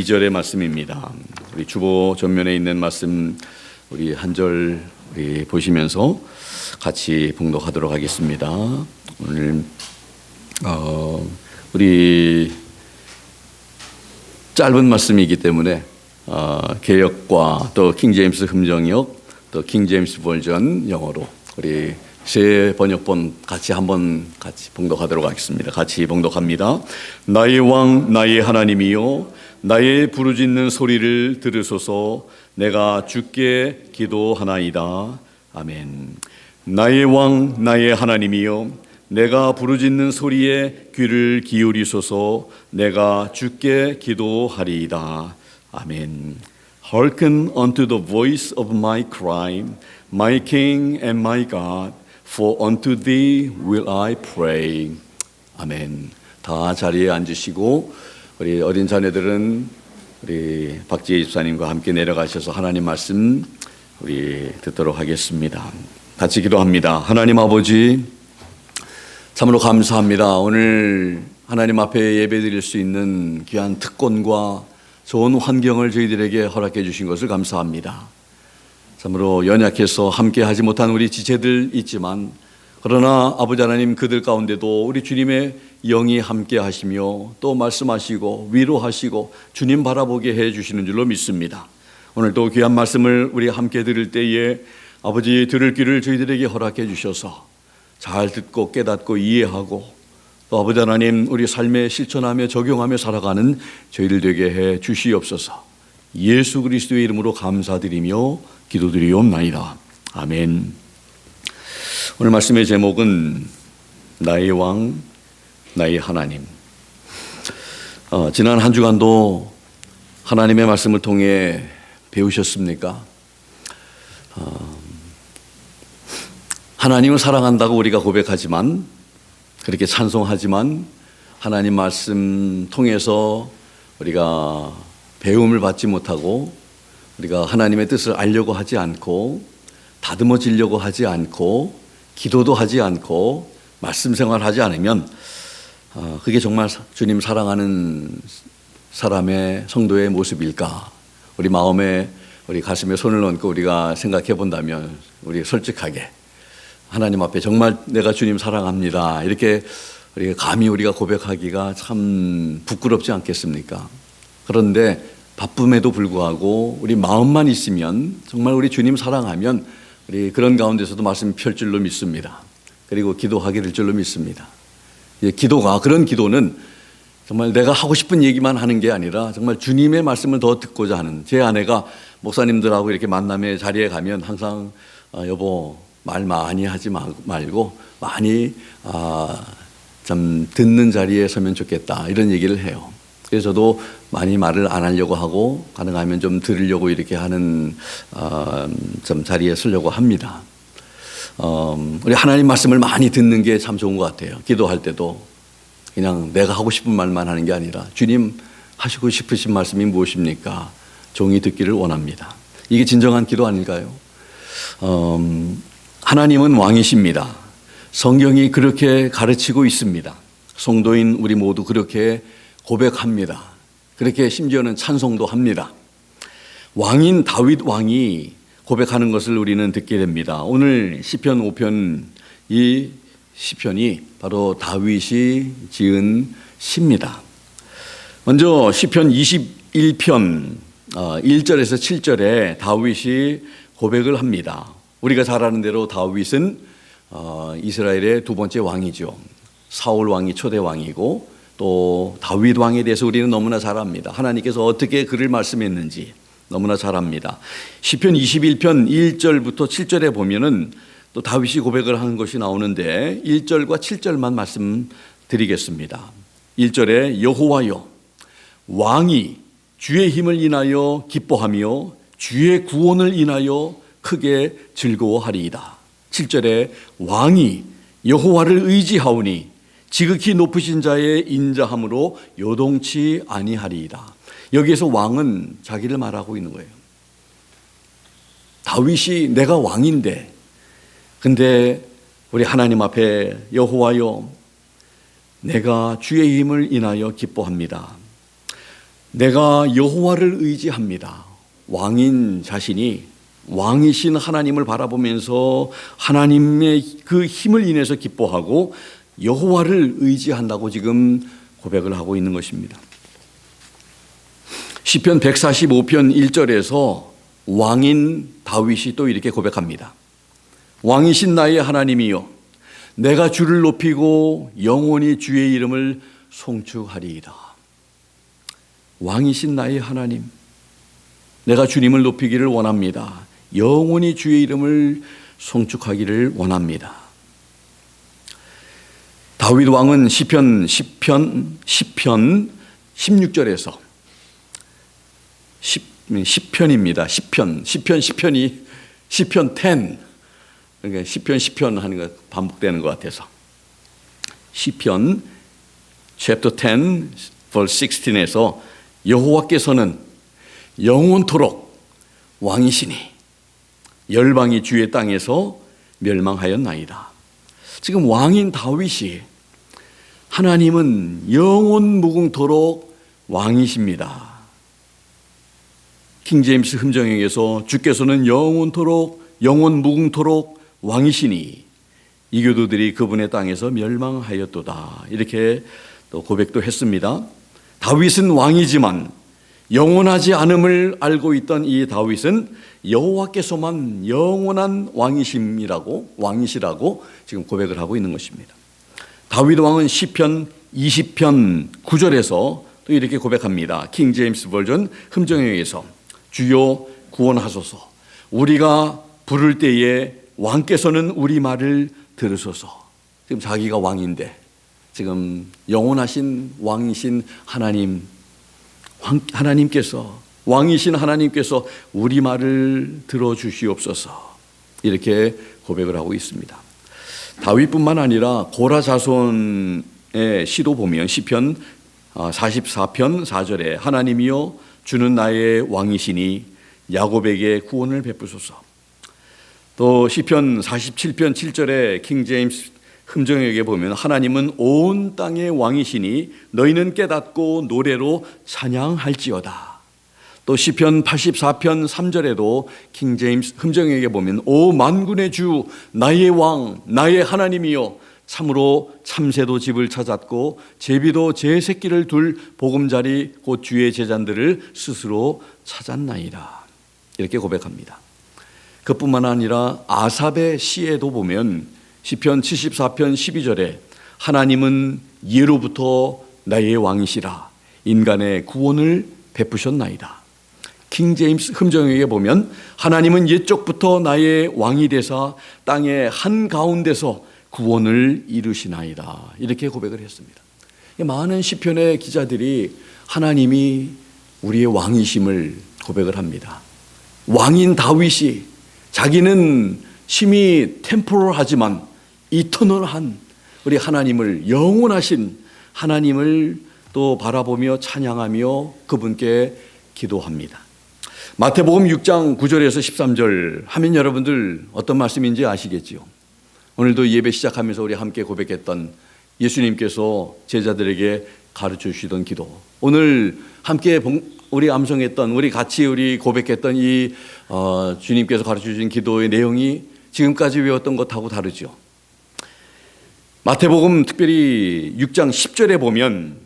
2절의 말씀입니다. 우리 주보 전면에 있는 말씀 우리 한 절 보시면서 같이 봉독하도록 하겠습니다. 오늘 우리 짧은 말씀이기 때문에 개역과 또 킹제임스 흠정역 또 킹제임스 버전 영어로 우리 세 번역본 같이 봉독하도록 하겠습니다. 같이 봉독합니다. 나의 왕 나의 하나님이요 나의 부르짖는 소리를 들으소서. 내가 주께 기도하나이다. 아멘. 나의 왕 나의 하나님이여 내가 부르짖는 소리에 귀를 기울이소서. 내가 주께 기도하리이다. 아멘. Hearken unto the voice of my cry, my King and my God, for unto thee will I pray. 아멘. 다 자리에 앉으시고 우리 어린 자녀들은 우리 박지혜 집사님과 함께 내려가셔서 하나님 말씀 우리 듣도록 하겠습니다. 같이 기도합니다. 하나님 아버지, 참으로 감사합니다. 오늘 하나님 앞에 예배드릴 수 있는 귀한 특권과 좋은 환경을 저희들에게 허락해 주신 것을 감사합니다. 참으로 연약해서 함께 하지 못한 우리 지체들 있지만, 그러나 아버지 하나님 그들 가운데도 우리 주님의 영이 함께 하시며 또 말씀하시고 위로하시고 주님 바라보게 해 주시는 줄로 믿습니다. 오늘도 귀한 말씀을 우리 함께 들을 때에 아버지 들을 귀를 저희들에게 허락해 주셔서 잘 듣고 깨닫고 이해하고 또 아버지 하나님 우리 삶에 실천하며 적용하며 살아가는 저희들 되게 해 주시옵소서. 예수 그리스도의 이름으로 감사드리며 기도드리옵나이다. 아멘. 오늘 말씀의 제목은 나의 왕 나의 하나님. 지난 한 주간도 하나님의 말씀을 통해 배우셨습니까? 하나님을 사랑한다고 우리가 고백하지만, 그렇게 찬송하지만 하나님 말씀 통해서 우리가 배움을 받지 못하고 우리가 하나님의 뜻을 알려고 하지 않고 다듬어지려고 하지 않고 기도도 하지 않고 말씀 생활하지 않으면 그게 정말 주님 사랑하는 사람의 성도의 모습일까? 우리 마음에 우리 가슴에 손을 얹고 우리가 생각해 본다면 우리 솔직하게 하나님 앞에 정말 내가 주님 사랑합니다 이렇게 감히 우리가 고백하기가 참 부끄럽지 않겠습니까? 그런데 바쁨에도 불구하고 우리 마음만 있으면 정말 우리 주님 사랑하면 우리 그런 가운데서도 말씀 펼 줄로 믿습니다. 그리고 기도하게 될 줄로 믿습니다. 그런 기도는 정말 내가 하고 싶은 얘기만 하는 게 아니라 정말 주님의 말씀을 더 듣고자 하는, 제 아내가 목사님들하고 이렇게 만남의 자리에 가면 항상 여보 말 많이 하지 말고 많이 좀 듣는 자리에 서면 좋겠다 이런 얘기를 해요. 그래서 저도 많이 말을 안 하려고 하고 가능하면 좀 들으려고 이렇게 하는 좀 자리에 서려고 합니다. 우리 하나님 말씀을 많이 듣는 게 참 좋은 것 같아요. 기도할 때도 그냥 내가 하고 싶은 말만 하는 게 아니라 주님 하시고 싶으신 말씀이 무엇입니까? 종이 듣기를 원합니다. 이게 진정한 기도 아닐까요? 하나님은 왕이십니다. 성경이 그렇게 가르치고 있습니다. 성도인 우리 모두 그렇게 고백합니다. 그렇게 심지어는 찬송도 합니다. 왕인 다윗 왕이 고백하는 것을 우리는 듣게 됩니다. 오늘 시편 5편, 이 시편이 바로 다윗이 지은 시입니다. 먼저 시편 21편 1절에서 7절에 다윗이 고백을 합니다. 우리가 잘 아는 대로 다윗은 이스라엘의 두 번째 왕이죠. 사울 왕이 초대 왕이고 또 다윗 왕에 대해서 우리는 너무나 잘 압니다. 하나님께서 어떻게 그를 말씀했는지 너무나 잘 압니다. 시편 21편 1절부터 7절에 보면은 또 다윗이 고백을 하는 것이 나오는데 1절과 7절만 말씀드리겠습니다. 1절에 여호와여 왕이 주의 힘을 인하여 기뻐하며 주의 구원을 인하여 크게 즐거워하리이다. 7절에 왕이 여호와를 의지하오니 지극히 높으신 자의 인자함으로 요동치 아니하리이다. 여기에서 왕은 자기를 말하고 있는 거예요. 다윗이 내가 왕인데, 근데 우리 하나님 앞에 여호와여 내가 주의 힘을 인하여 기뻐합니다. 내가 여호와를 의지합니다. 왕인 자신이 왕이신 하나님을 바라보면서 하나님의 그 힘을 인해서 기뻐하고 여호와를 의지한다고 지금 고백을 하고 있는 것입니다. 시편 145편 1절에서 왕인 다윗이 또 이렇게 고백합니다. 왕이신 나의 하나님이여, 내가 주를 높이고 영원히 주의 이름을 송축하리이다. 왕이신 나의 하나님, 내가 주님을 높이기를 원합니다. 영원히 주의 이름을 송축하기를 원합니다. 다윗 왕은 시편 16절에서 10편입니다. 시편 10편이 시편 10, 그러니까 시편 하는 거 반복되는 것 같아서 시편 chapter 10 verse 16에서 여호와께서는 영원토록 왕이시니 열방이 주의 땅에서 멸망하였나이다. 지금 왕인 다윗이 하나님은 영원 무궁토록 왕이십니다. 킹제임스 흠정역에서 주께서는 영원토록 영원 무궁토록 왕이시니 이 교도들이 그분의 땅에서 멸망하였도다. 이렇게 또 고백도 했습니다. 다윗은 왕이지만 영원하지 않음을 알고 있던 이 다윗은 여호와께서만 영원한 왕이시라고 지금 고백을 하고 있는 것입니다. 다윗 왕은 시편 20편 9절에서 또 이렇게 고백합니다. 킹 제임스 버전 흠정역에서 주여 구원하소서, 우리가 부를 때에 왕께서는 우리 말을 들으소서. 지금 자기가 왕인데 지금 영원하신 왕이신 하나님께서 왕이신 하나님께서 우리 말을 들어주시옵소서, 이렇게 고백을 하고 있습니다. 다윗뿐만 아니라 고라 자손의 시도 보면 시편 44편 4절에 하나님이여 주는 나의 왕이시니 야곱에게 구원을 베푸소서. 또 시편 47편 7절에 킹 제임스 흠정역에 보면 하나님은 온 땅의 왕이시니 너희는 깨닫고 노래로 찬양할지어다. 또 시편 84편 3절에도 킹 제임스 흠정역에 보면 오 만군의 주 나의 왕 나의 하나님이여 참으로 참새도 집을 찾았고 제비도 제 새끼를 둘 보금자리 곧 주의 제잔들을 스스로 찾았나이다. 이렇게 고백합니다. 그뿐만 아니라 아삽의 시에도 보면 시편 74편 12절에 하나님은 예로부터 나의 왕이시라 인간의 구원을 베푸셨나이다. 킹 제임스 흠정역에 보면 하나님은 옛적부터 나의 왕이 되사 땅의 한가운데서 구원을 이루시나이다. 이렇게 고백을 했습니다. 많은 시편의 기자들이 하나님이 우리의 왕이심을 고백을 합니다. 왕인 다윗이 자기는 심히 템포럴하지만 이터널한 우리 하나님을, 영원하신 하나님을 또 바라보며 찬양하며 그분께 기도합니다. 마태복음 6장 9절에서 13절 하면 여러분들 어떤 말씀인지 아시겠지요? 오늘도 예배 시작하면서 우리 함께 고백했던 예수님께서 제자들에게 가르쳐 주시던 기도, 오늘 함께 우리 암송했던, 우리 같이 우리 고백했던 이 주님께서 가르쳐 주신 기도의 내용이 지금까지 외웠던 것하고 다르죠. 마태복음 특별히 6장 10절에 보면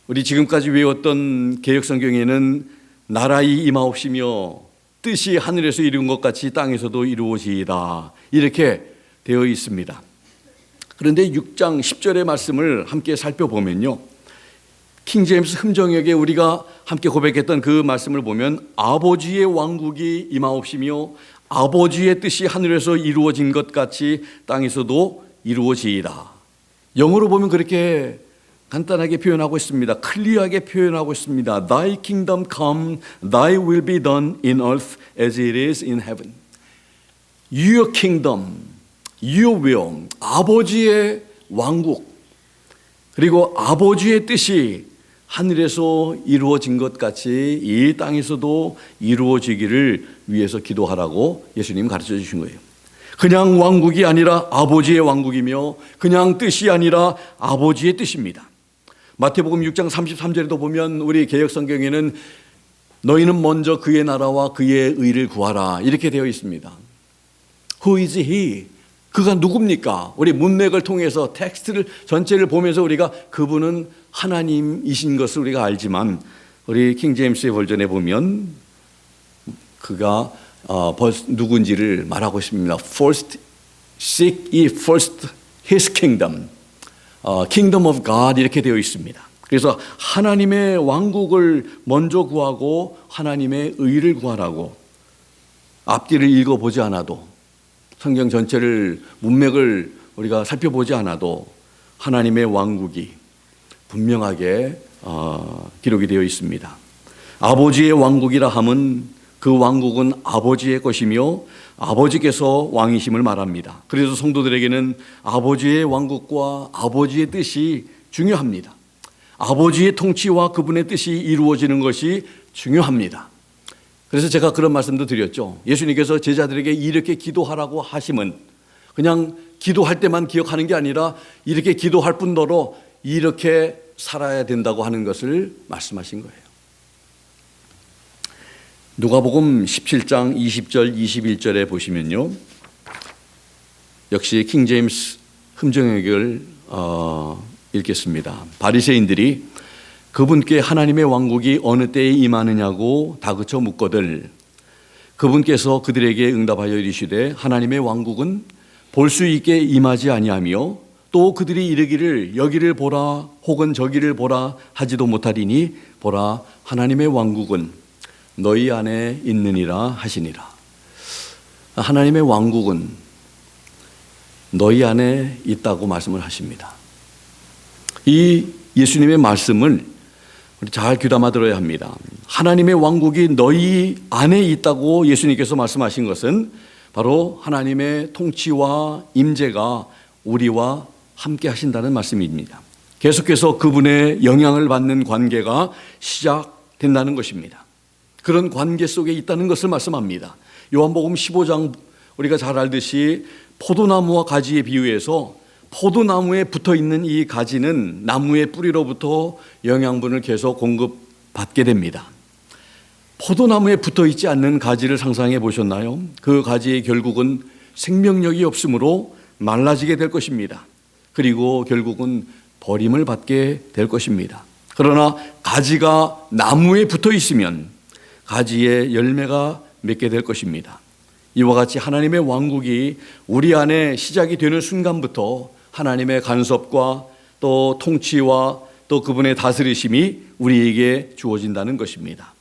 우리 지금까지 외웠던 개역성경에는 나라의 임하옵시며 뜻이 하늘에서 이룬 것 같이 땅에서도 이루어지이다, 이렇게 되어 있습니다. 그런데 6장 10절의 말씀을 함께 살펴보면요, 킹 제임스 흠정역에 우리가 함께 고백했던 그 말씀을 보면 아버지의 왕국이 임하옵시며 아버지의 뜻이 하늘에서 이루어진 것 같이 땅에서도 이루어지이다. 영어로 보면 그렇게 간단하게 표현하고 있습니다. 클리어하게 표현하고 있습니다. Thy kingdom come, thy will be done in earth as it is in heaven. Your kingdom, your will, 아버지의 왕국, 그리고 아버지의 뜻이 하늘에서 이루어진 것 같이 이 땅에서도 이루어지기를 위해서 기도하라고 예수님 가르쳐 주신 거예요. 그냥 왕국이 아니라 아버지의 왕국이며 그냥 뜻이 아니라 아버지의 뜻입니다. 마태복음 6장 33절에도 보면 우리 개역 성경에는 너희는 먼저 그의 나라와 그의 의를 구하라 이렇게 되어 있습니다. Who is he? 그가 누굽니까? 우리 문맥을 통해서 텍스트를 전체를 보면서 우리가 그분은 하나님이신 것을 우리가 알지만 우리 킹 제임스의 버전에 보면 그가 누군지를 말하고 있습니다. First seek ye first his kingdom. Kingdom of God 이렇게 되어 있습니다. 그래서 하나님의 왕국을 먼저 구하고 하나님의 의를 구하라고 앞뒤를 읽어보지 않아도 성경 전체를 문맥을 우리가 살펴보지 않아도 하나님의 왕국이 분명하게 기록이 되어 있습니다. 아버지의 왕국이라 함은 그 왕국은 아버지의 것이며 아버지께서 왕이심을 말합니다. 그래서 성도들에게는 아버지의 왕국과 아버지의 뜻이 중요합니다. 아버지의 통치와 그분의 뜻이 이루어지는 것이 중요합니다. 그래서 제가 그런 말씀도 드렸죠. 예수님께서 제자들에게 이렇게 기도하라고 하심은 그냥 기도할 때만 기억하는 게 아니라 이렇게 기도할 뿐더러 이렇게 살아야 된다고 하는 것을 말씀하신 거예요. 누가복음 17장 20절 21절에 보시면요. 역시 킹 제임스 흠정역을 읽겠습니다. 바리새인들이 그분께 하나님의 왕국이 어느 때에 임하느냐고 다그쳐 묻거들 그분께서 그들에게 응답하여 이르시되 하나님의 왕국은 볼 수 있게 임하지 아니하며 또 그들이 이르기를 여기를 보라 혹은 저기를 보라 하지도 못하리니 보라 하나님의 왕국은 너희 안에 있느니라 하시니라. 하나님의 왕국은 너희 안에 있다고 말씀을 하십니다. 이 예수님의 말씀을 우리 잘 귀담아 들어야 합니다. 하나님의 왕국이 너희 안에 있다고 예수님께서 말씀하신 것은 바로 하나님의 통치와 임재가 우리와 함께 하신다는 말씀입니다. 계속해서 그분의 영향을 받는 관계가 시작된다는 것입니다. 그런 관계 속에 있다는 것을 말씀합니다. 요한복음 15장 우리가 잘 알듯이 포도나무와 가지에 비유해서 포도나무에 붙어있는 이 가지는 나무의 뿌리로부터 영양분을 계속 공급받게 됩니다. 포도나무에 붙어있지 않는 가지를 상상해 보셨나요? 그 가지의 결국은 생명력이 없으므로 말라지게 될 것입니다. 그리고 결국은 버림을 받게 될 것입니다. 그러나 가지가 나무에 붙어 있으면 가지에 열매가 맺게 될 것입니다. 이와 같이 하나님의 왕국이 우리 안에 시작이 되는 순간부터 하나님의 간섭과 또 통치와 또 그분의 다스리심이 우리에게 주어진다는 것입니다.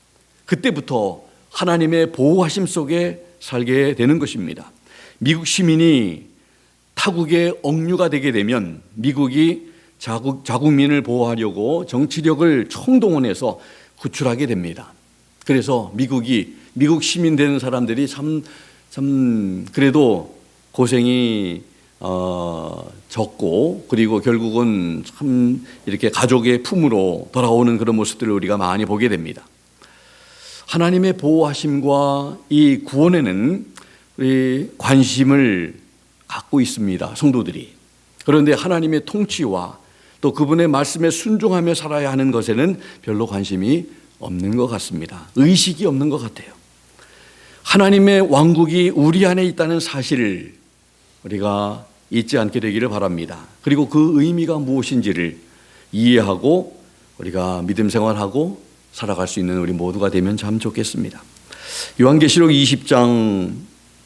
그때부터 하나님의 보호하심 속에 살게 되는 것입니다. 미국 시민이 타국의 억류가 되게 되면 미국이 자국민을 보호하려고 정치력을 총동원해서 구출하게 됩니다. 그래서 미국 시민 되는 사람들이 참 그래도 고생이 적고 그리고 결국은 참 이렇게 가족의 품으로 돌아오는 그런 모습들을 우리가 많이 보게 됩니다. 하나님의 보호하심과 이 구원에는 우리 관심을 갖고 있습니다. 성도들이. 그런데 하나님의 통치와 또 그분의 말씀에 순종하며 살아야 하는 것에는 별로 관심이 없는 것 같습니다. 의식이 없는 것 같아요. 하나님의 왕국이 우리 안에 있다는 사실을 우리가 잊지 않게 되기를 바랍니다. 그리고 그 의미가 무엇인지를 이해하고 우리가 믿음 생활하고 살아갈 수 있는 우리 모두가 되면 참 좋겠습니다. 요한계시록 20장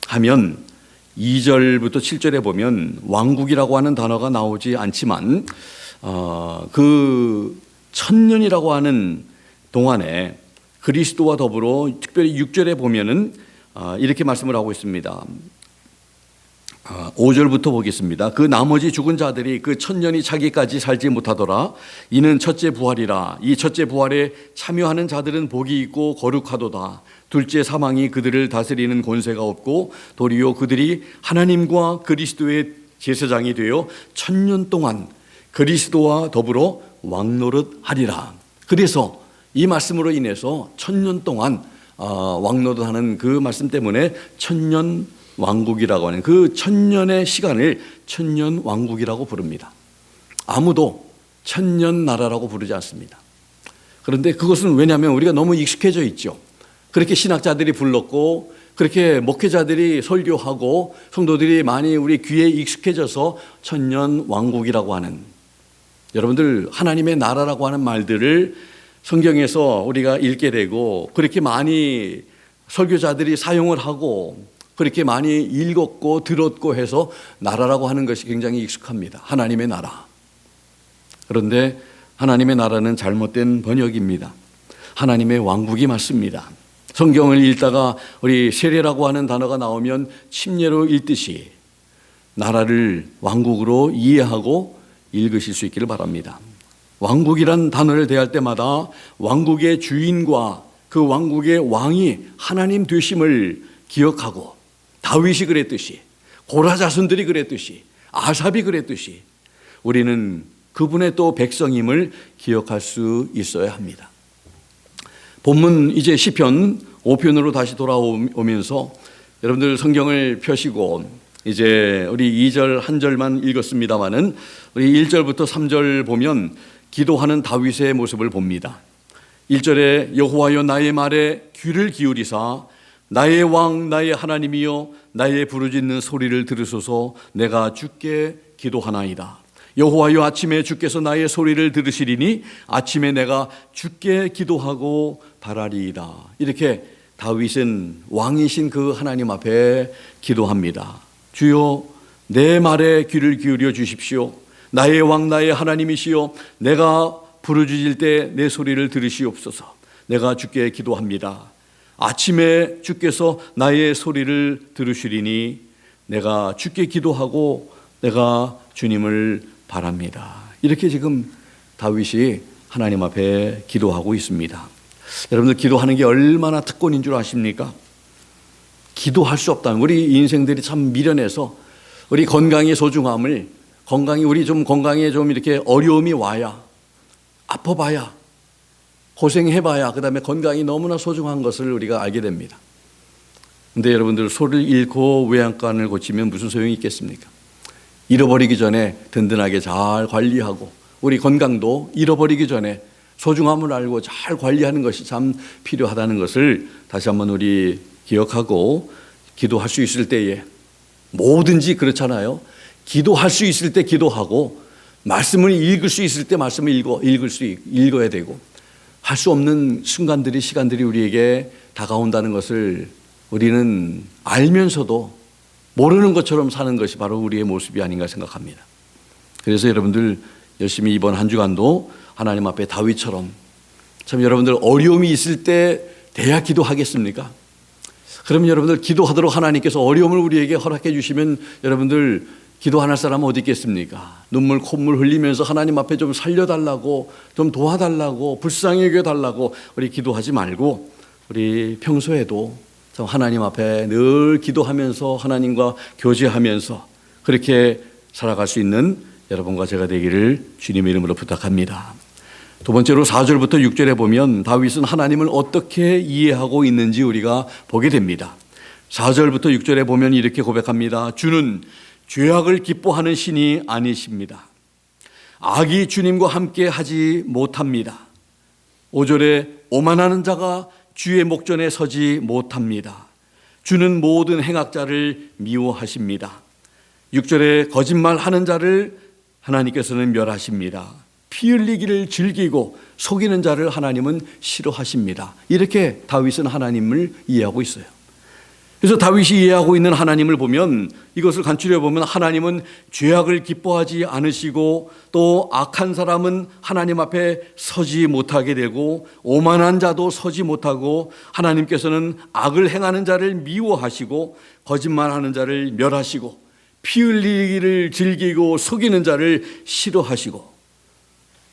하면 2절부터 7절에 보면 왕국이라고 하는 단어가 나오지 않지만 그 천년이라고 하는 동안에 그리스도와 더불어 특별히 6절에 보면은 이렇게 말씀을 하고 있습니다. 5절부터 보겠습니다. 그 나머지 죽은 자들이 그 천년이 차기까지 살지 못하더라. 이는 첫째 부활이라. 이 첫째 부활에 참여하는 자들은 복이 있고 거룩하도다. 둘째 사망이 그들을 다스리는 권세가 없고 도리어 그들이 하나님과 그리스도의 제사장이 되어 천년 동안 그리스도와 더불어 왕노릇하리라. 그래서 이 말씀으로 인해서 천년 동안 왕노릇하는 그 말씀 때문에 천년 왕국이라고 하는 그 천년의 시간을 천년 왕국이라고 부릅니다. 아무도 천년 나라라고 부르지 않습니다. 그런데 그것은 왜냐하면 우리가 너무 익숙해져 있죠. 그렇게 신학자들이 불렀고 그렇게 목회자들이 설교하고 성도들이 많이 우리 귀에 익숙해져서 천년 왕국이라고 하는, 여러분들 하나님의 나라라고 하는 말들을 성경에서 우리가 읽게 되고 그렇게 많이 설교자들이 사용을 하고 그렇게 많이 읽었고 들었고 해서 나라라고 하는 것이 굉장히 익숙합니다. 하나님의 나라. 그런데 하나님의 나라는 잘못된 번역입니다. 하나님의 왕국이 맞습니다. 성경을 읽다가 우리 세례라고 하는 단어가 나오면 침례로 읽듯이 나라를 왕국으로 이해하고 읽으실 수 있기를 바랍니다. 왕국이란 단어를 대할 때마다 왕국의 주인과 그 왕국의 왕이 하나님 되심을 기억하고, 다윗이 그랬듯이, 고라 자손들이 그랬듯이, 아삽이 그랬듯이 우리는 그분의 또 백성임을 기억할 수 있어야 합니다. 본문 이제 시편 5편으로 다시 돌아오면서 여러분들 성경을 펴시고 이제 우리 2절 한 절만 읽었습니다마는 우리 1절부터 3절 보면 기도하는 다윗의 모습을 봅니다. 1절에 여호와여 나의 말에 귀를 기울이사 나의 왕 나의 하나님이여 나의 부르짖는 소리를 들으소서. 내가 주께 기도하나이다. 여호와여 아침에 주께서 나의 소리를 들으시리니 아침에 내가 주께 기도하고 바라리이다. 이렇게 다윗은 왕이신 그 하나님 앞에 기도합니다. 주여 내 말에 귀를 기울여 주십시오. 나의 왕 나의 하나님이시여 내가 부르짖을 때 내 소리를 들으시옵소서. 내가 주께 기도합니다. 아침에 주께서 나의 소리를 들으시리니 내가 주께 기도하고 내가 주님을 바랍니다. 이렇게 지금 다윗이 하나님 앞에 기도하고 있습니다. 여러분들 기도하는 게 얼마나 특권인 줄 아십니까? 기도할 수 없다면 우리 인생들이 참 미련해서 우리 건강의 소중함을, 우리 좀 건강에 좀 이렇게 어려움이 와야, 아파봐야, 고생해봐야 그 다음에 건강이 너무나 소중한 것을 우리가 알게 됩니다. 근데 여러분들 소를 잃고 외양간을 고치면 무슨 소용이 있겠습니까? 잃어버리기 전에 든든하게 잘 관리하고 우리 건강도 잃어버리기 전에 소중함을 알고 잘 관리하는 것이 참 필요하다는 것을 다시 한번 우리 기억하고, 기도할 수 있을 때에 뭐든지 그렇잖아요. 기도할 수 있을 때 기도하고 말씀을 읽을 수 있을 때 말씀을 읽어야 되고, 할 수 없는 순간들이, 시간들이 우리에게 다가온다는 것을 우리는 알면서도 모르는 것처럼 사는 것이 바로 우리의 모습이 아닌가 생각합니다. 그래서 여러분들 열심히 이번 한 주간도 하나님 앞에 다윗처럼, 참 여러분들 어려움이 있을 때 돼야 기도하겠습니까? 그러면 여러분들 기도하도록 하나님께서 어려움을 우리에게 허락해 주시면 여러분들 기도 안 할 사람은 어디 있겠습니까? 눈물 콧물 흘리면서 하나님 앞에 좀 살려달라고, 좀 도와달라고, 불쌍히 여겨달라고 우리 기도하지 말고 우리 평소에도 참 하나님 앞에 늘 기도하면서 하나님과 교제하면서 그렇게 살아갈 수 있는 여러분과 제가 되기를 주님의 이름으로 부탁합니다. 두 번째로 4절부터 6절에 보면 다윗은 하나님을 어떻게 이해하고 있는지 우리가 보게 됩니다. 4절부터 6절에 보면 이렇게 고백합니다. 주는 죄악을 기뻐하는 신이 아니십니다. 악이 주님과 함께 하지 못합니다. 5절에 오만하는 자가 주의 목전에 서지 못합니다. 주는 모든 행악자를 미워하십니다. 6절에 거짓말하는 자를 하나님께서는 멸하십니다. 피 흘리기를 즐기고 속이는 자를 하나님은 싫어하십니다. 이렇게 다윗은 하나님을 이해하고 있어요. 그래서 다윗이 이해하고 있는 하나님을 보면, 이것을 간추려 보면 하나님은 죄악을 기뻐하지 않으시고 또 악한 사람은 하나님 앞에 서지 못하게 되고 오만한 자도 서지 못하고, 하나님께서는 악을 행하는 자를 미워하시고 거짓말하는 자를 멸하시고 피 흘리기를 즐기고 속이는 자를 싫어하시고,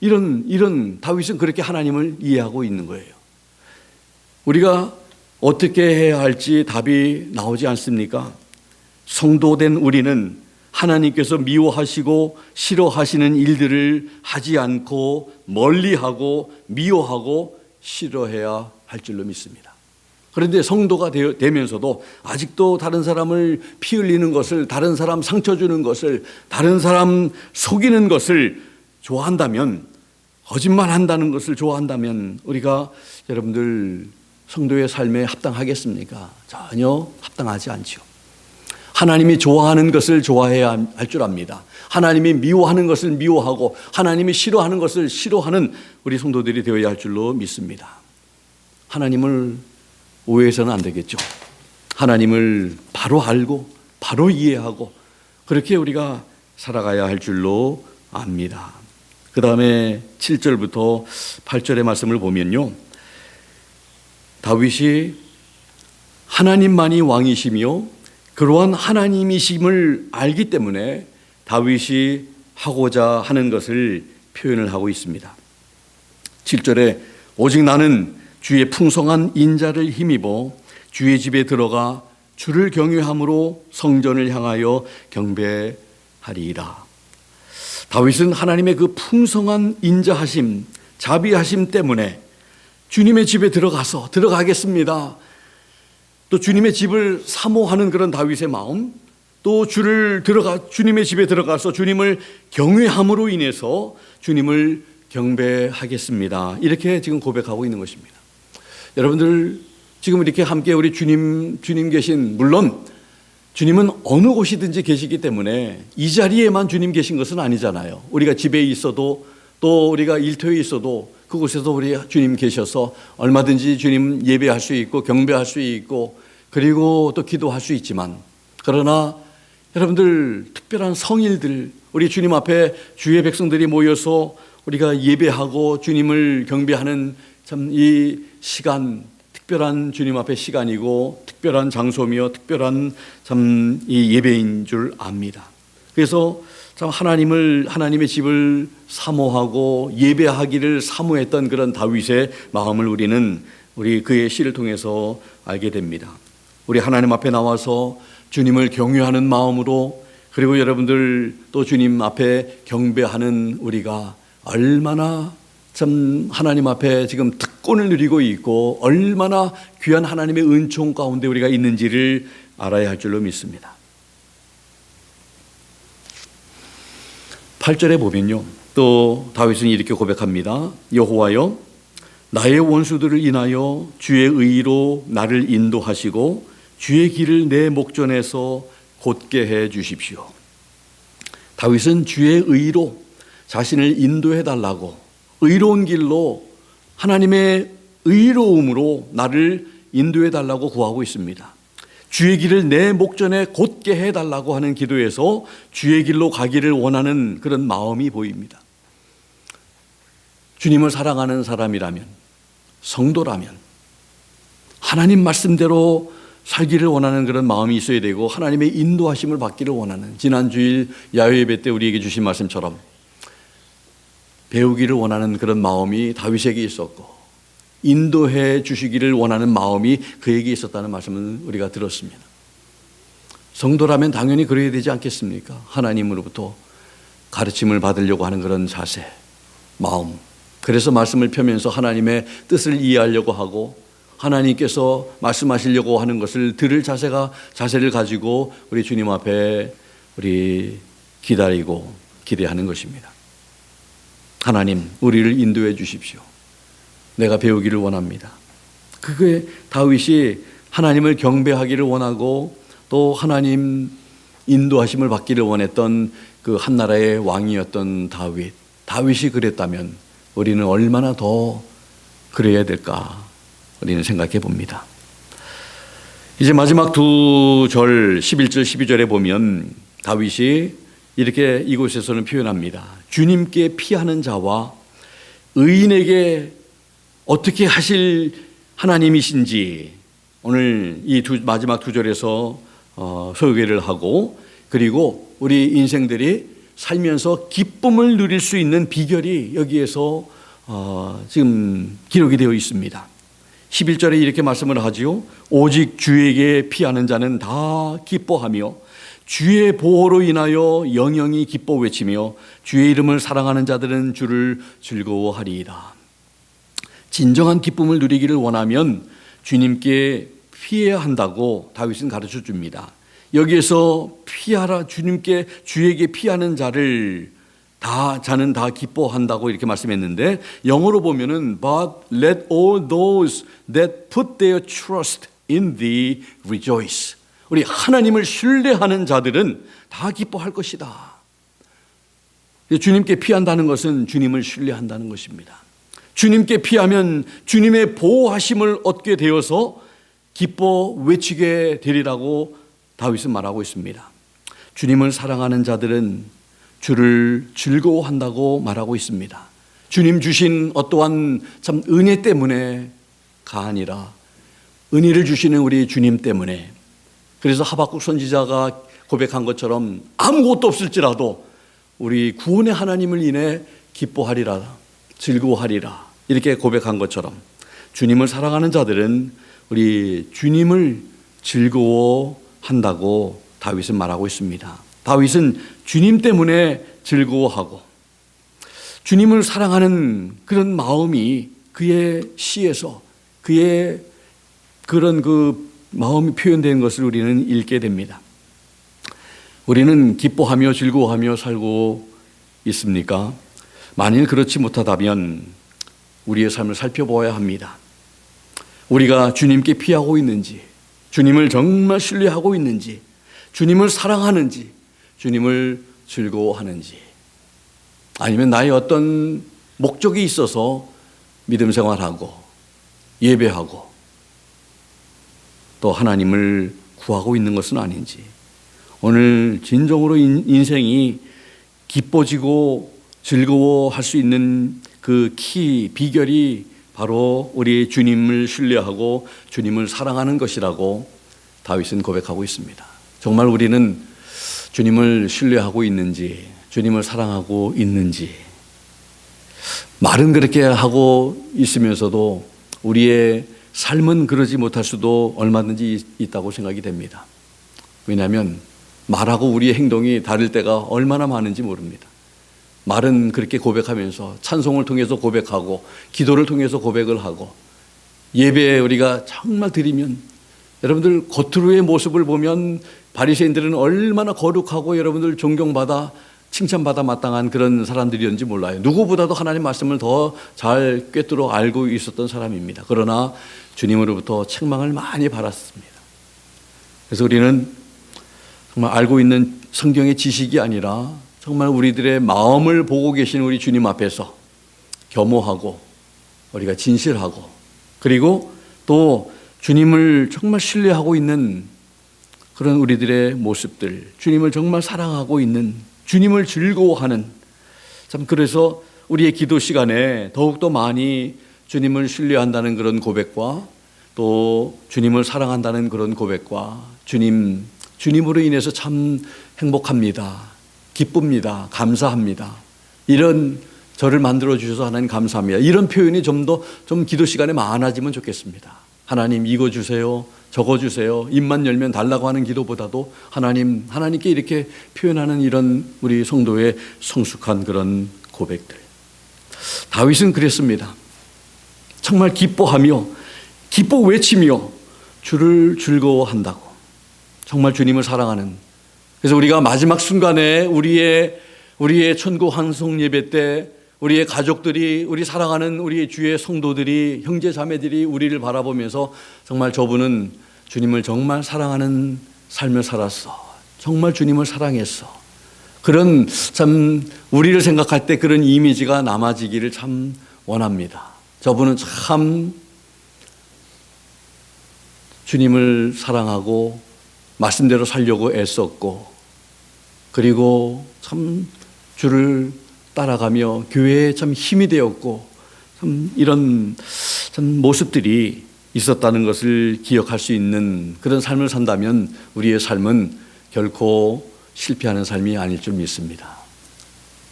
이런 다윗은 그렇게 하나님을 이해하고 있는 거예요. 우리가 어떻게 해야 할지 답이 나오지 않습니까? 성도된 우리는 하나님께서 미워하시고 싫어하시는 일들을 하지 않고 멀리하고 미워하고 싫어해야 할 줄로 믿습니다. 그런데 성도가 되면서도 아직도 다른 사람을 피 흘리는 것을, 다른 사람 상처 주는 것을, 다른 사람 속이는 것을 좋아한다면, 거짓말한다는 것을 좋아한다면 우리가 여러분들 성도의 삶에 합당하겠습니까? 전혀 합당하지 않죠. 하나님이 좋아하는 것을 좋아해야 할 줄 압니다. 하나님이 미워하는 것을 미워하고 하나님이 싫어하는 것을 싫어하는 우리 성도들이 되어야 할 줄로 믿습니다. 하나님을 오해해서는 안 되겠죠. 하나님을 바로 알고 바로 이해하고 그렇게 우리가 살아가야 할 줄로 압니다. 그 다음에 7절부터 8절의 말씀을 보면요, 다윗이 하나님만이 왕이시며 그러한 하나님이심을 알기 때문에 다윗이 하고자 하는 것을 표현을 하고 있습니다. 7절에 오직 나는 주의 풍성한 인자를 힘입어 주의 집에 들어가 주를 경외함으로 성전을 향하여 경배하리이다. 다윗은 하나님의 그 풍성한 인자하심, 자비하심 때문에 주님의 집에 들어가겠습니다. 또 주님의 집을 사모하는 그런 다윗의 마음, 또 주님의 집에 들어가서 주님을 경외함으로 인해서 주님을 경배하겠습니다. 이렇게 지금 고백하고 있는 것입니다. 여러분들 지금 이렇게 함께 우리 주님 계신, 물론 주님은 어느 곳이든지 계시기 때문에 이 자리에만 주님 계신 것은 아니잖아요. 우리가 집에 있어도 또 우리가 일터에 있어도 그곳에서 우리 주님 계셔서 얼마든지 주님 예배할 수 있고 경배할 수 있고 그리고 또 기도할 수 있지만, 그러나 여러분들 특별한 성일들, 우리 주님 앞에 주의 백성들이 모여서 우리가 예배하고 주님을 경배하는 참 이 시간, 특별한 주님 앞에 시간이고 특별한 장소며 특별한 참 이 예배인 줄 압니다. 그래서 참 하나님의 집을 사모하고 예배하기를 사모했던 그런 다윗의 마음을 우리 그의 시를 통해서 알게 됩니다. 우리 하나님 앞에 나와서 주님을 경외하는 마음으로, 그리고 여러분들 또 주님 앞에 경배하는 우리가 얼마나 참 하나님 앞에 지금 특권을 누리고 있고 얼마나 귀한 하나님의 은총 가운데 우리가 있는지를 알아야 할 줄로 믿습니다. 8절에 보면요, 또 다윗은 이렇게 고백합니다. 여호와여, 나의 원수들을 인하여 주의 의로 나를 인도하시고 주의 길을 내 목전에서 곧게 해 주십시오. 다윗은 주의 의로 자신을 인도해 달라고, 의로운 길로 하나님의 의로움으로 나를 인도해 달라고 구하고 있습니다. 주의 길을 내 목전에 곧게 해달라고 하는 기도에서 주의 길로 가기를 원하는 그런 마음이 보입니다. 주님을 사랑하는 사람이라면, 성도라면 하나님 말씀대로 살기를 원하는 그런 마음이 있어야 되고 하나님의 인도하심을 받기를 원하는, 지난 주일 야외 예배 때 우리에게 주신 말씀처럼 배우기를 원하는 그런 마음이 다윗에게 있었고 인도해 주시기를 원하는 마음이 그에게 있었다는 말씀을 우리가 들었습니다. 성도라면 당연히 그래야 되지 않겠습니까? 하나님으로부터 가르침을 받으려고 하는 그런 자세, 마음. 그래서 말씀을 펴면서 하나님의 뜻을 이해하려고 하고 하나님께서 말씀하시려고 하는 것을 들을 자세를 가지고 우리 주님 앞에 우리 기다리고 기대하는 것입니다. 하나님, 우리를 인도해 주십시오. 내가 배우기를 원합니다. 그게 다윗이 하나님을 경배하기를 원하고 또 하나님 인도하심을 받기를 원했던 그 한나라의 왕이었던 다윗이 그랬다면 우리는 얼마나 더 그래야 될까 우리는 생각해 봅니다. 이제 마지막 두 절 11절 12절에 보면 다윗이 이렇게 이곳에서는 표현합니다. 주님께 피하는 자와 의인에게 어떻게 하실 하나님이신지 오늘 이 마지막 두 절에서 소개를 하고, 그리고 우리 인생들이 살면서 기쁨을 누릴 수 있는 비결이 여기에서 지금 기록이 되어 있습니다. 11절에 이렇게 말씀을 하지요. 오직 주에게 피하는 자는 다 기뻐하며 주의 보호로 인하여 영영이 기뻐 외치며 주의 이름을 사랑하는 자들은 주를 즐거워하리이다. 진정한 기쁨을 누리기를 원하면 주님께 피해야 한다고 다윗은 가르쳐 줍니다. 여기에서 피하라, 주에게 피하는 자를 자는 다 기뻐한다고 이렇게 말씀했는데 영어로 보면은 but let all those that put their trust in thee rejoice. 우리 하나님을 신뢰하는 자들은 다 기뻐할 것이다. 주님께 피한다는 것은 주님을 신뢰한다는 것입니다. 주님께 피하면 주님의 보호하심을 얻게 되어서 기뻐 외치게 되리라고 다윗은 말하고 있습니다. 주님을 사랑하는 자들은 주를 즐거워한다고 말하고 있습니다. 주님 주신 어떠한 참 은혜 때문에가 아니라 은혜를 주시는 우리 주님 때문에. 그래서 하박국 선지자가 고백한 것처럼 아무것도 없을지라도 우리 구원의 하나님을 인해 기뻐하리라, 즐거워하리라 이렇게 고백한 것처럼 주님을 사랑하는 자들은 우리 주님을 즐거워한다고 다윗은 말하고 있습니다. 다윗은 주님 때문에 즐거워하고 주님을 사랑하는 그런 마음이 그의 시에서 그의 그런 그 마음이 표현된 것을 우리는 읽게 됩니다. 우리는 기뻐하며 즐거워하며 살고 있습니까? 만일 그렇지 못하다면 우리의 삶을 살펴보아야 합니다. 우리가 주님께 피하고 있는지, 주님을 정말 신뢰하고 있는지, 주님을 사랑하는지, 주님을 즐거워하는지, 아니면 나의 어떤 목적이 있어서 믿음 생활하고 예배하고 또 하나님을 구하고 있는 것은 아닌지. 오늘 진정으로 인생이 기뻐지고 즐거워할 수 있는 그 비결이 바로 우리 주님을 신뢰하고 주님을 사랑하는 것이라고 다윗은 고백하고 있습니다. 정말 우리는 주님을 신뢰하고 있는지, 주님을 사랑하고 있는지, 말은 그렇게 하고 있으면서도 우리의 삶은 그러지 못할 수도 얼마든지 있다고 생각이 됩니다. 왜냐하면 말하고 우리의 행동이 다를 때가 얼마나 많은지 모릅니다. 말은 그렇게 고백하면서 찬송을 통해서 고백하고 기도를 통해서 고백을 하고 예배에 우리가 정말 드리면 여러분들 겉으로의 모습을 보면 바리새인들은 얼마나 거룩하고 여러분들 존경받아 칭찬받아 마땅한 그런 사람들이었는지 몰라요. 누구보다도 하나님 말씀을 더 잘 꿰뚫어 알고 있었던 사람입니다. 그러나 주님으로부터 책망을 많이 받았습니다. 그래서 우리는 정말 알고 있는 성경의 지식이 아니라 정말 우리들의 마음을 보고 계신 우리 주님 앞에서 겸허하고 우리가 진실하고 그리고 또 주님을 정말 신뢰하고 있는 그런 우리들의 모습들, 주님을 정말 사랑하고 있는, 주님을 즐거워하는, 참 그래서 우리의 기도 시간에 더욱더 많이 주님을 신뢰한다는 그런 고백과 또 주님을 사랑한다는 그런 고백과 주님으로 인해서 참 행복합니다, 기쁩니다, 감사합니다, 이런 저를 만들어 주셔서 하나님 감사합니다, 이런 표현이 좀 기도 시간에 많아지면 좋겠습니다. 하나님 이거 주세요, 저거 주세요, 입만 열면 달라고 하는 기도보다도 하나님께 이렇게 표현하는 이런 우리 성도의 성숙한 그런 고백들. 다윗은 그랬습니다. 정말 기뻐하며 기뻐 외치며 주를 즐거워한다고, 정말 주님을 사랑하는. 그래서 우리가 마지막 순간에 우리의 천국 환송 예배 때 우리의 가족들이, 우리 사랑하는 우리의 주의 성도들이, 형제 자매들이 우리를 바라보면서 정말 저분은 주님을 정말 사랑하는 삶을 살았어, 정말 주님을 사랑했어, 그런 참 우리를 생각할 때 그런 이미지가 남아지기를 참 원합니다. 저분은 참 주님을 사랑하고 말씀대로 살려고 애썼고 그리고 참 주를 따라가며 교회에 참 힘이 되었고 참 이런 참 모습들이 있었다는 것을 기억할 수 있는 그런 삶을 산다면 우리의 삶은 결코 실패하는 삶이 아닐 줄 믿습니다.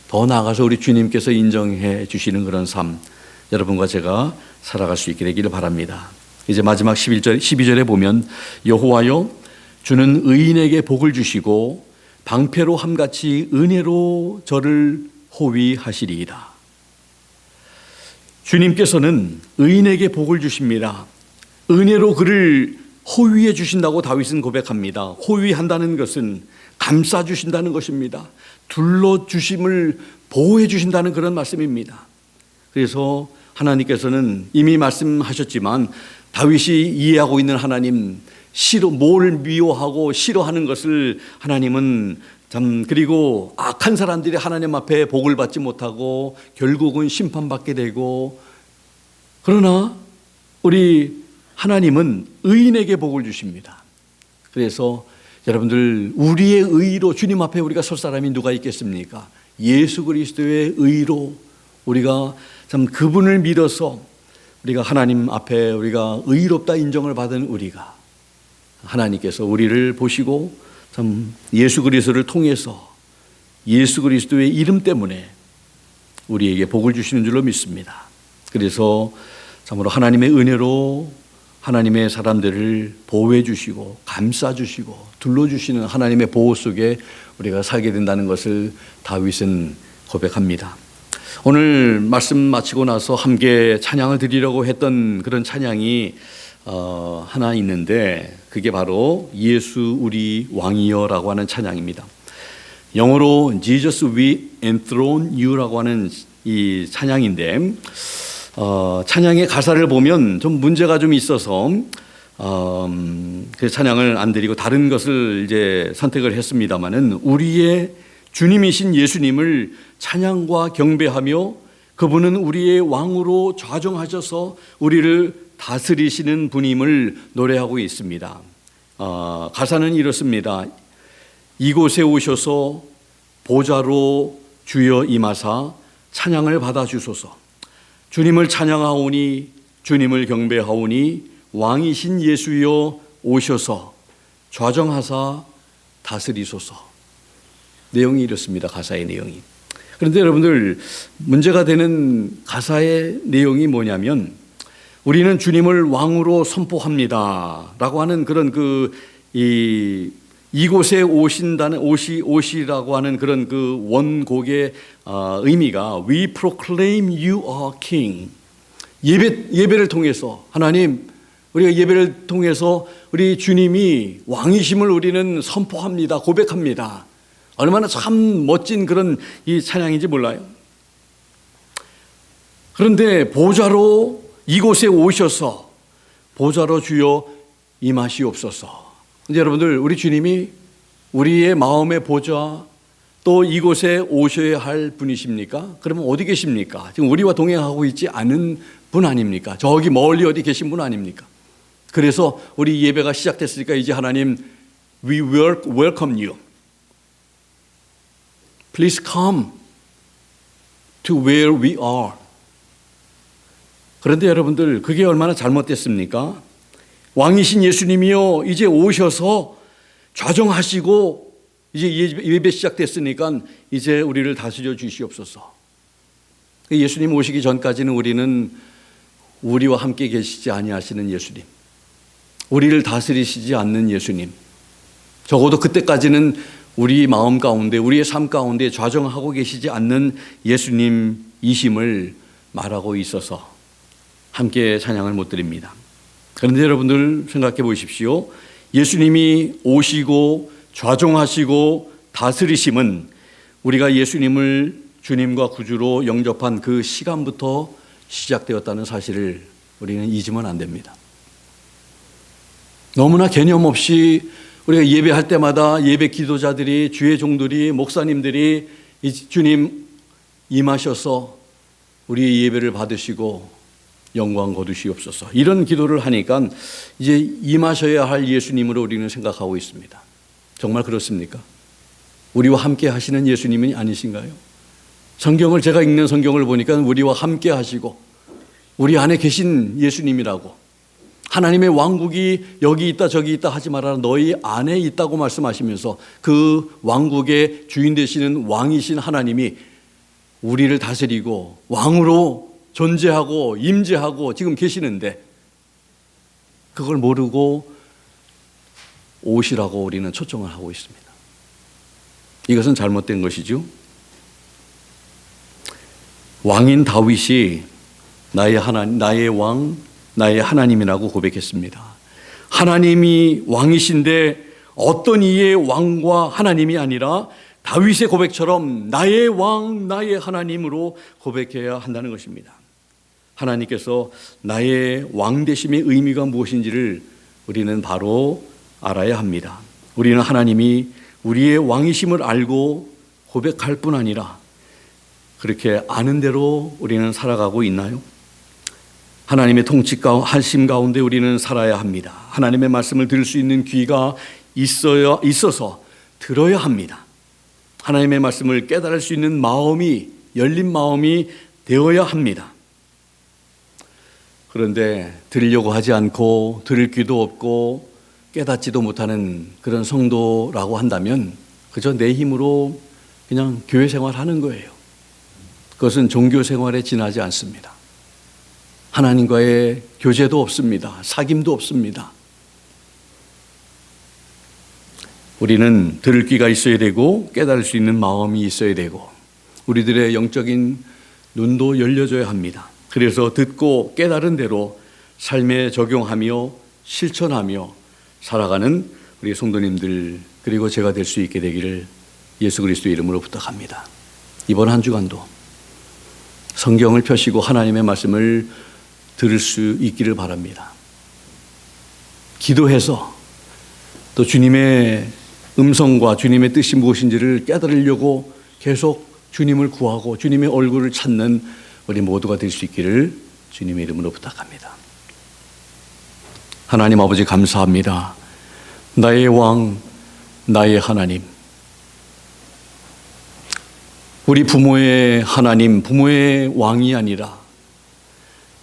더 나아가서 우리 주님께서 인정해 주시는 그런 삶, 여러분과 제가 살아갈 수 있게 되기를 바랍니다. 이제 마지막 12절에 보면 여호와여 주는 의인에게 복을 주시고 방패로 함같이 은혜로 저를 호위하시리이다. 주님께서는 의인에게 복을 주십니다. 은혜로 그를 호위해 주신다고 다윗은 고백합니다. 호위한다는 것은 감싸 주신다는 것입니다. 둘러주심을 보호해 주신다는 그런 말씀입니다. 그래서 하나님께서는 이미 말씀하셨지만 다윗이 이해하고 있는 하나님, 뭘 미워하고 싫어하는 것을 하나님은 그리고 악한 사람들이 하나님 앞에 복을 받지 못하고 결국은 심판받게 되고, 그러나 우리 하나님은 의인에게 복을 주십니다. 그래서 여러분들, 우리의 의로 주님 앞에 우리가 설 사람이 누가 있겠습니까? 예수 그리스도의 의로 우리가 그분을 믿어서 우리가 하나님 앞에 우리가 의롭다 인정을 받은 우리가, 하나님께서 우리를 보시고 예수 그리스도를 통해서 예수 그리스도의 이름 때문에 우리에게 복을 주시는 줄로 믿습니다. 그래서 참으로 하나님의 은혜로 하나님의 사람들을 보호해 주시고 감싸 주시고 둘러 주시는 하나님의 보호 속에 우리가 살게 된다는 것을 다윗은 고백합니다. 오늘 말씀 마치고 나서 함께 찬양을 드리려고 했던 그런 찬양이 하나 있는데, 그게 바로 예수 우리 왕이여라고 하는 찬양입니다. 영어로 Jesus we enthrone you라고 하는 이 찬양인데, 찬양의 가사를 보면 좀 문제가 좀 있어서 그 찬양을 안 드리고 다른 것을 이제 선택을 했습니다마는, 우리의 주님이신 예수님을 찬양과 경배하며 그분은 우리의 왕으로 좌정하셔서 우리를 다스리시는 분임을 노래하고 있습니다. 가사는 이렇습니다. 이곳에 오셔서 보좌로 주여 임하사 찬양을 받아주소서. 주님을 찬양하오니 주님을 경배하오니 왕이신 예수여 오셔서 좌정하사 다스리소서. 내용이 이렇습니다. 가사의 내용이. 그런데 여러분들, 문제가 되는 가사의 내용이 뭐냐면, 우리는 주님을 왕으로 선포합니다 라고 하는 그런 이곳에 오신다는 오시라고 하는 그런 그 원곡의 의미가 We proclaim you are king. 예배를 통해서 하나님, 우리가 예배를 통해서 우리 주님이 왕이심을 우리는 선포합니다, 고백합니다. 얼마나 참 멋진 그런 이 찬양인지 몰라요. 그런데 보좌로 이곳에 오셔서 보좌로 주여 임하시옵소서. 근데 여러분들, 우리 주님이 우리의 마음의 보좌 또 이곳에 오셔야 할 분이십니까? 그러면 어디 계십니까? 지금 우리와 동행하고 있지 않은 분 아닙니까? 저기 멀리 어디 계신 분 아닙니까? 그래서 우리 예배가 시작됐으니까 이제 하나님, We welcome you. Please come to where we are. 그런데 여러분들, 그게 얼마나 잘못됐습니까? 왕이신 예수님이요, 이제 오셔서 좌정하시고 이제 예배 시작됐으니까 이제 우리를 다스려 주시옵소서. 예수님 오시기 전까지는 우리는 우리와 함께 계시지 아니하시는 예수님, 우리를 다스리시지 않는 예수님, 적어도 그때까지는 우리 마음 가운데 우리의 삶 가운데 좌정하고 계시지 않는 예수님이심을 말하고 있어서 함께 찬양을 못 드립니다. 그런데 여러분들 생각해 보십시오. 예수님이 오시고 좌정하시고 다스리심은 우리가 예수님을 주님과 구주로 영접한 그 시간부터 시작되었다는 사실을 우리는 잊으면 안 됩니다. 너무나 개념 없이 우리가 예배할 때마다 예배 기도자들이, 주의 종들이, 목사님들이 주님 임하셔서 우리의 예배를 받으시고 영광 거두시옵소서, 이런 기도를 하니까 이제 임하셔야 할 예수님으로 우리는 생각하고 있습니다. 정말 그렇습니까? 우리와 함께 하시는 예수님이 아니신가요? 제가 읽는 성경을 보니까 우리와 함께 하시고 우리 안에 계신 예수님이라고, 하나님의 왕국이 여기 있다 저기 있다 하지 말아라, 너희 안에 있다고 말씀하시면서 그 왕국의 주인 되시는 왕이신 하나님이 우리를 다스리고 왕으로 존재하고 임재하고 지금 계시는데, 그걸 모르고 오시라고 우리는 초청을 하고 있습니다. 이것은 잘못된 것이죠. 왕인 다윗이 나의 하나님, 나의 왕, 나의 하나님이라고 고백했습니다. 하나님이 왕이신데 어떤 이의 왕과 하나님이 아니라 다윗의 고백처럼 나의 왕, 나의 하나님으로 고백해야 한다는 것입니다. 하나님께서 나의 왕 되심의 의미가 무엇인지를 우리는 바로 알아야 합니다. 우리는 하나님이 우리의 왕이심을 알고 고백할 뿐 아니라 그렇게 아는 대로 우리는 살아가고 있나요? 하나님의 통치하심 가운데 우리는 살아야 합니다. 하나님의 말씀을 들을 수 있는 귀가 있어서 들어야 합니다. 하나님의 말씀을 깨달을 수 있는 마음이, 열린 마음이 되어야 합니다. 그런데 들으려고 하지 않고 들을 귀도 없고 깨닫지도 못하는 그런 성도라고 한다면 그저 내 힘으로 그냥 교회 생활하는 거예요. 그것은 종교 생활에 지나지 않습니다. 하나님과의 교제도 없습니다. 사귐도 없습니다. 우리는 들을 귀가 있어야 되고 깨달을 수 있는 마음이 있어야 되고 우리들의 영적인 눈도 열려져야 합니다. 그래서 듣고 깨달은 대로 삶에 적용하며 실천하며 살아가는 우리 성도님들 그리고 제가 될 수 있게 되기를 예수 그리스도의 이름으로 부탁합니다. 이번 한 주간도 성경을 펴시고 하나님의 말씀을 들을 수 있기를 바랍니다. 기도해서 또 주님의 음성과 주님의 뜻이 무엇인지를 깨달으려고 계속 주님을 구하고 주님의 얼굴을 찾는 우리 모두가 될 수 있기를 주님의 이름으로 부탁합니다. 하나님 아버지 감사합니다. 나의 왕, 나의 하나님, 우리 부모의 하나님, 부모의 왕이 아니라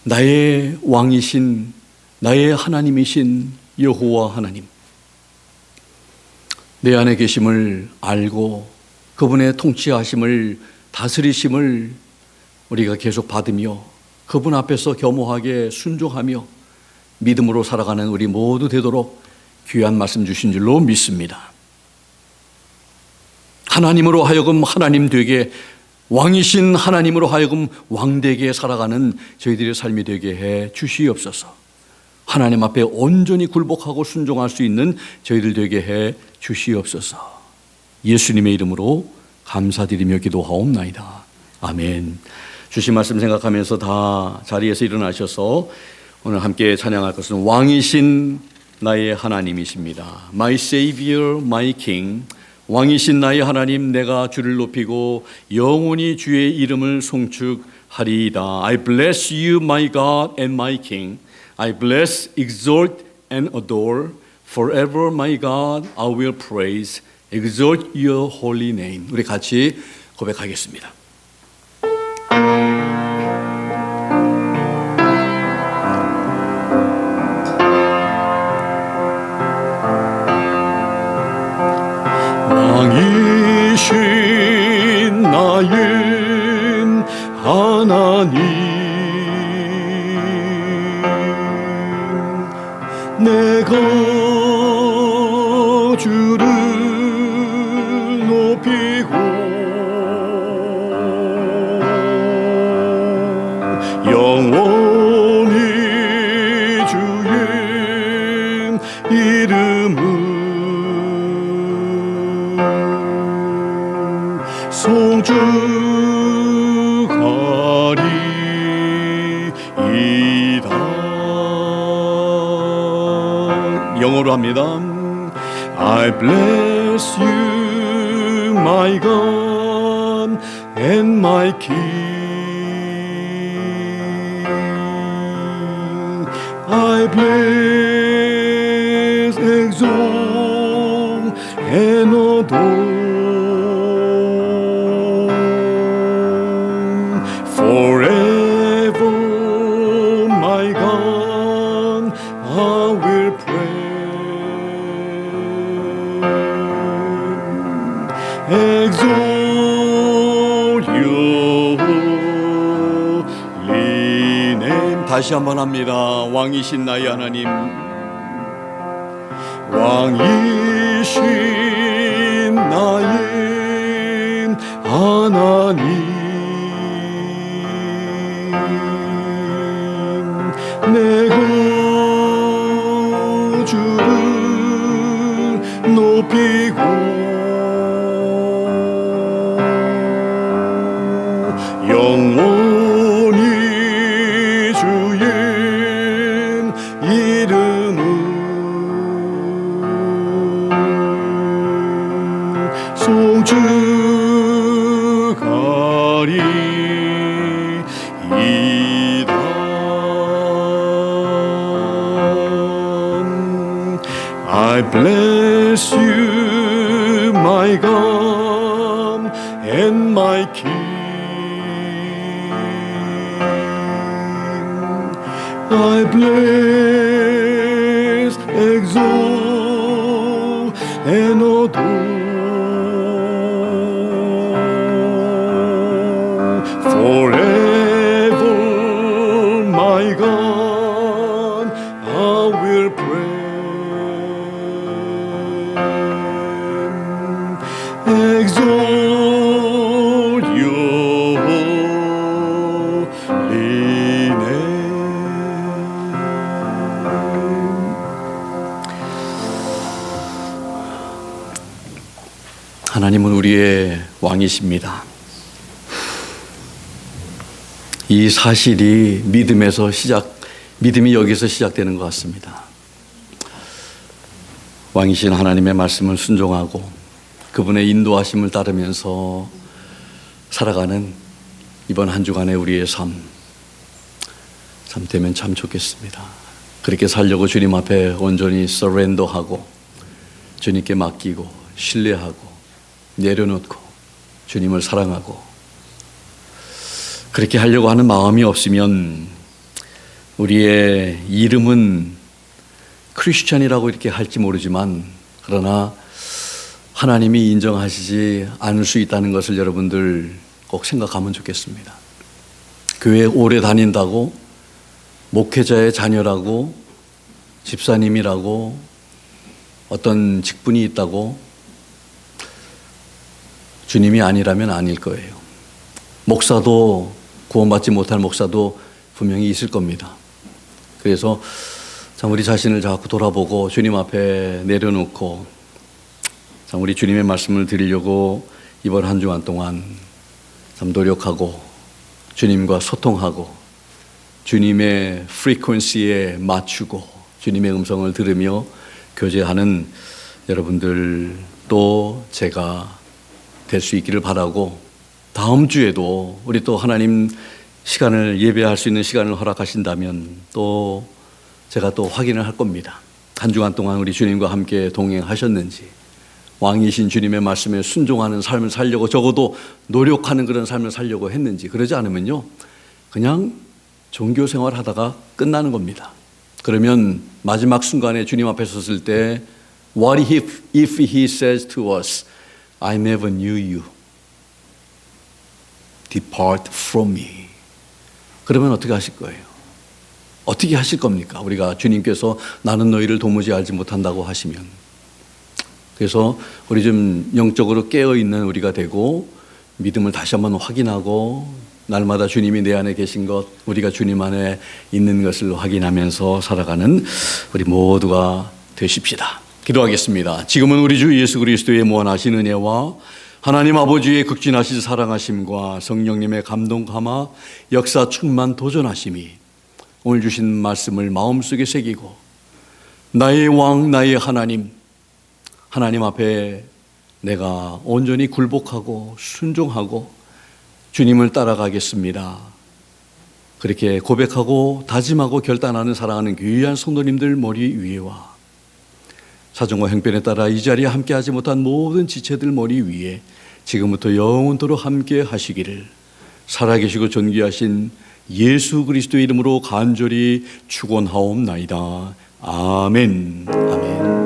나의 왕이신, 나의 하나님이신 여호와 하나님, 내 안에 계심을 알고 그분의 통치하심을, 다스리심을 우리가 계속 받으며 그분 앞에서 겸허하게 순종하며 믿음으로 살아가는 우리 모두 되도록 귀한 말씀 주신 줄로 믿습니다. 하나님으로 하여금 하나님 되게, 왕이신 하나님으로 하여금 왕되게 살아가는 저희들의 삶이 되게 해 주시옵소서. 하나님 앞에 온전히 굴복하고 순종할 수 있는 저희들 되게 해 주시옵소서. 예수님의 이름으로 감사드리며 기도하옵나이다. 아멘. 주신 말씀 생각하면서 다 자리에서 일어나셔서 오늘 함께 찬양할 것은 왕이신 나의 하나님이십니다. My Savior, my King. 왕이신 나의 하나님, 내가 주를 높이고 영원히 주의 이름을 송축하리이다. I bless you, my God and my King. I bless, exalt and adore. Forever, my God, I will praise. Exalt your holy name. 우리 같이 고백하겠습니다. 왕이신 나의 하나님, 내가 주를 높이고 영원히 주의 이름을 송축하리이다. 영어로 합니다. I bless you, my God and my King. I bless, exalt and adore. Forever, my God, I will praise. Exalt your holy name. 다시 한번 합니다. 왕이신 나의 하나님, 왕이신 나의 하나님, 내가 주를 높이고 송축하리이다. I bless you, my God and my King. I bless, exalt, and adore. Forever, my God, I will pray. Exalt your holy name. 하나님은 우리의 왕이십니다. 이 사실이 믿음이 여기서 시작되는 것 같습니다. 왕이신 하나님의 말씀을 순종하고 그분의 인도하심을 따르면서 살아가는 이번 한 주간의 우리의 삶 되면 참 좋겠습니다. 그렇게 살려고 주님 앞에 온전히 서렌더하고 주님께 맡기고 신뢰하고 내려놓고 주님을 사랑하고 그렇게 하려고 하는 마음이 없으면 우리의 이름은 크리스찬이라고 이렇게 할지 모르지만 그러나 하나님이 인정하시지 않을 수 있다는 것을 여러분들 꼭 생각하면 좋겠습니다. 교회 오래 다닌다고 목회자의 자녀라고 집사님이라고 어떤 직분이 있다고 주님이 아니라면 아닐 거예요. 목사도 구원받지 못할 목사도 분명히 있을 겁니다. 그래서 참 우리 자신을 자꾸 돌아보고 주님 앞에 내려놓고 참 우리 주님의 말씀을 드리려고 이번 한 주간 동안 참 노력하고 주님과 소통하고 주님의 프리퀀시에 맞추고 주님의 음성을 들으며 교제하는 여러분들 또 제가 될 수 있기를 바라고 다음 주에도 우리 또 하나님 시간을 예배할 수 있는 시간을 허락하신다면 또 제가 또 확인을 할 겁니다. 한 주간 동안 우리 주님과 함께 동행하셨는지 왕이신 주님의 말씀에 순종하는 삶을 살려고 적어도 노력하는 그런 삶을 살려고 했는지 그러지 않으면요 그냥 종교 생활 하다가 끝나는 겁니다. 그러면 마지막 순간에 주님 앞에 섰을 때 What if he says to us I never knew you Depart from me. 그러면 어떻게 하실 거예요? 어떻게 하실 겁니까? 우리가 주님께서 나는 너희를 도무지 알지 못한다고 하시면. 그래서 우리 좀 영적으로 깨어있는 우리가 되고 믿음을 다시 한번 확인하고 날마다 주님이 내 안에 계신 것, 우리가 주님 안에 있는 것을 확인하면서 살아가는 우리 모두가 되십시다. 기도하겠습니다. 지금은 우리 주 예수 그리스도의 무한하신 은혜와 하나님 아버지의 극진하신 사랑하심과 성령님의 감동 감화 역사 충만 도전하심이 오늘 주신 말씀을 마음속에 새기고 나의 왕 나의 하나님 앞에 내가 온전히 굴복하고 순종하고 주님을 따라가겠습니다. 그렇게 고백하고 다짐하고 결단하는 사랑하는 귀한 성도님들 머리 위에와 사정과 형편에 따라 이 자리에 함께하지 못한 모든 지체들 머리 위에 지금부터 영원토록 함께 하시기를 살아계시고 존귀하신 예수 그리스도의 이름으로 간절히 축원하옵나이다. 아멘. 아멘.